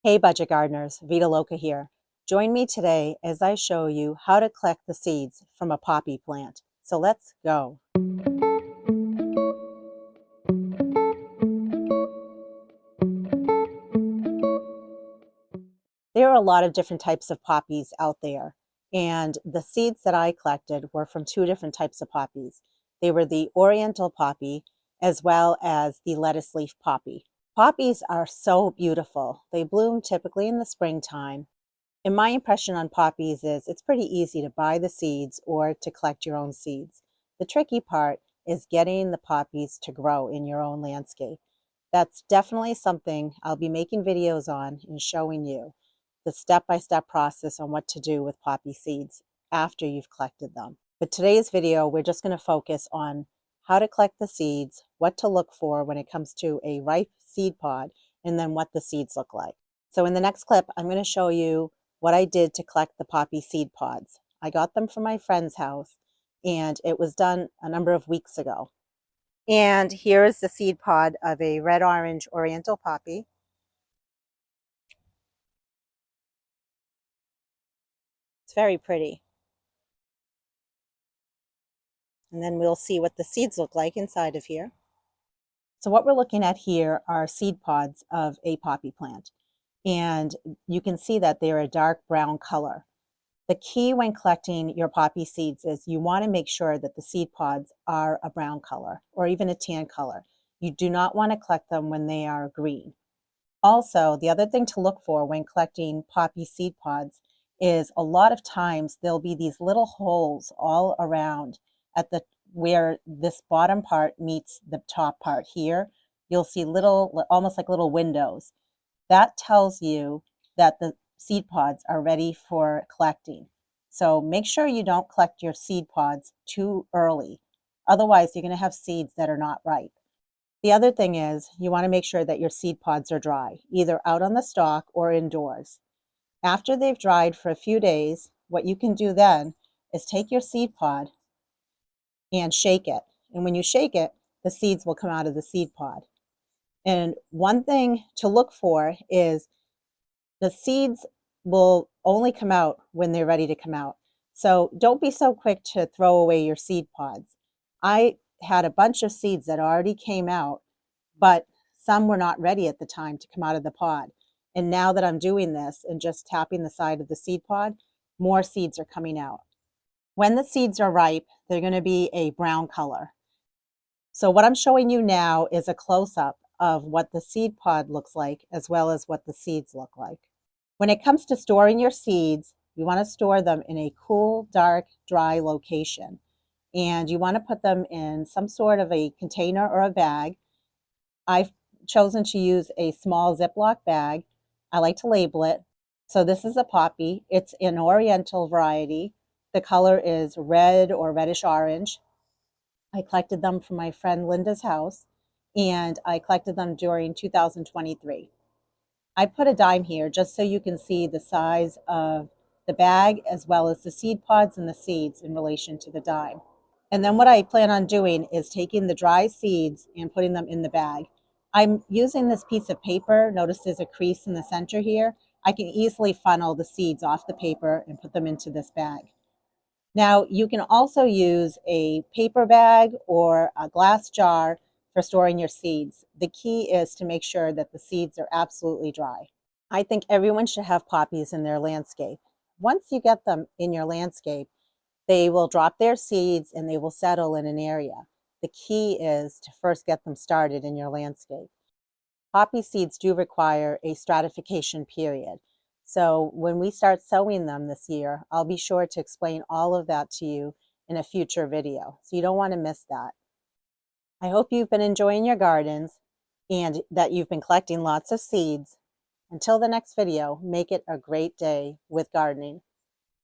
Hey budget gardeners, Vita Loca here. Join me today as I show you how to collect the seeds from a poppy plant. So let's go. There are a lot of different types of poppies out there, and the seeds that I collected were from two different types of poppies. They were the oriental poppy as well as the lettuce leaf poppy. Poppies are so beautiful. They bloom typically in the springtime. And my impression on poppies is it's pretty easy to buy the seeds or to collect your own seeds. The tricky part is getting the poppies to grow in your own landscape. That's definitely something I'll be making videos on and showing you the step-by-step process on what to do with poppy seeds after you've collected them. But today's video, we're just going to focus on how to collect the seeds, what to look for when it comes to a ripe seed pod, and then what the seeds look like. So in the next clip, I'm going to show you what I did to collect the poppy seed pods. I got them from my friend's house, and it was done a number of weeks ago. And here is the seed pod of a red-orange oriental poppy. It's very pretty. And then we'll see what the seeds look like inside of here. So what we're looking at here are seed pods of a poppy plant. And you can see that they're a dark brown color. The key when collecting your poppy seeds is you want to make sure that the seed pods are a brown color or even a tan color. You do not want to collect them when they are green. Also, the other thing to look for when collecting poppy seed pods is a lot of times there'll be these little holes all around at the where this bottom part meets the top part here. You'll see little, almost like little windows. That tells you that the seed pods are ready for collecting. So make sure you don't collect your seed pods too early. Otherwise, you're going to have seeds that are not ripe. The other thing is you want to make sure that your seed pods are dry, either out on the stalk or indoors. After they've dried for a few days, what you can do then is take your seed pod and shake it. And when you shake it, the seeds will come out of the seed pod. And one thing to look for is the seeds will only come out when they're ready to come out. So don't be so quick to throw away your seed pods. I had a bunch of seeds that already came out, but some were not ready at the time to come out of the pod. And now that I'm doing this and just tapping the side of the seed pod, more seeds are coming out. When the seeds are ripe, they're going to be a brown color. So what I'm showing you now is a close-up of what the seed pod looks like as well as what the seeds look like. When it comes to storing your seeds, you want to store them in a cool, dark, dry location. And you want to put them in some sort of a container or a bag. I've chosen to use a small Ziploc bag. I like to label it. So this is a poppy. It's an oriental variety. The color is red or reddish orange. I collected them from my friend Linda's house, and I collected them during 2023. I put a dime here just so you can see the size of the bag as well as the seed pods and the seeds in relation to the dime. And then what I plan on doing is taking the dry seeds and putting them in the bag. I'm using this piece of paper. Notice there's a crease in the center here. I can easily funnel the seeds off the paper and put them into this bag. Now, you can also use a paper bag or a glass jar for storing your seeds. The key is to make sure that the seeds are absolutely dry. I think everyone should have poppies in their landscape. Once you get them in your landscape, they will drop their seeds and they will settle in an area. The key is to first get them started in your landscape. Poppy seeds do require a stratification period. So when we start sowing them this year, I'll be sure to explain all of that to you in a future video. So you don't want to miss that. I hope you've been enjoying your gardens and that you've been collecting lots of seeds. Until the next video, make it a great day with gardening.